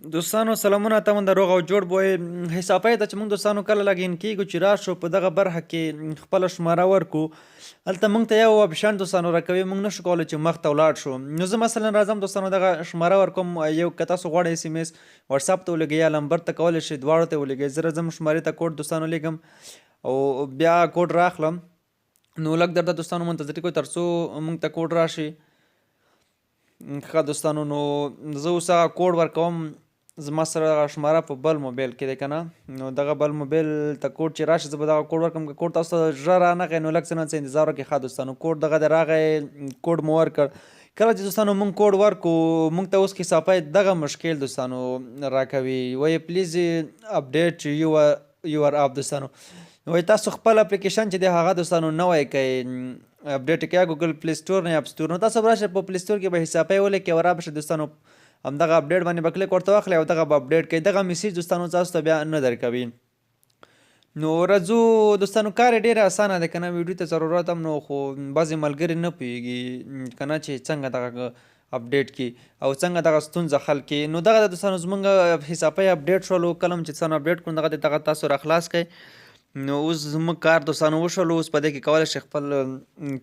دوستانو سلامونه تمن د روغ او جوړ بوی حسابای ته چې موږ دوستانو کله لګین کیږو چې راشو په دغه برخه کې خپل شماره ورکو هلته موږ ته یو اپشن دوستانو راکوي موږ نشو کولی چې مخ ته ولاړ شو نو زه مثلا راځم دوستانو دغه شماره ورکوم یو که تاسو غواړئ اس ام اس وټساپ ته ولګئ یا نمبر ته کولی شئ دواړو ته ولګئ زه راځم شمارې ته کوډ دوستانو لیږم او بیا کوډ راخلم نو لږ درته دوستانو منتظري کوئ تر څو موږ ته کوډ راشي ښه دوستانو نو زه اوس هغه کوډ ورکوم زما سره دغه شماره په بل موبایل کې دی که نه نو دغه بل موبایل ته کوډ چې راشي زه به دغه کوډ ورکړم که کوډ تاسو ته ژر رانغی نو لږ څه نه څه انتظار وکړئ ښه دوستانو کوډ دغه دی راغی کوډ مو ورکړ کله چې دوستانو موږ کوډ ورکو موږ ته اوس حسابپای دغه مشکل دوستانو راکوي وایي پلیز اپډیټ یور اپ دوستانو وایي تاسو خپل اپلیکیشن چې دی هغه دوستانو نوی کوئ اپډیټ کوئ ګوګل پلی سټور نه اپ سټور نو تاسو به راشئ په پلی سټور کې به حسابپای ولیکئ او رابشئ دوستانو همدغه اپډیټ باندې به کلیک ورته واخلئ او دغه به اپډیټ کوي دغه میسیج دوستانو تاسو ته بیا نه درکوي نو راځو دوستانو کار یې ډېر اسانه دی که نه ویډیو ته ضرورت هم نو خو بعضې ملګري نه پوهېږي که نه چې څنګه دغه اپډیټ کړي او څنګه دغه ستونزه حل کړي نو دغه د دوستانو زموږ حسابپای اپډیټ شولو کله هم چې څه نه اپډیټ کړو دغه دغه تاسو راخلاص کړئ نو اوس زموږ کار دوستانو وشولو اوس په دې کې کولی شئ خپل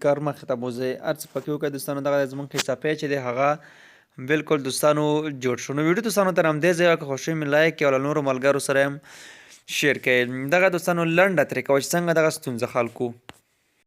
کار مخې ته بوځئ هر څه پکې وکړئ دوستانو دغه زموږ حسابپای چې دی هغه بالکل دوستانو جوړ شو نو ویډیو دوستانو تر همدې ځایه که خوښوي مې لایک کړئ او له نورو ملګرو سره هم شیر کړئ دغه دوستانو لنډه طریقه وه چې څنګه دغه ستونزه حل کړو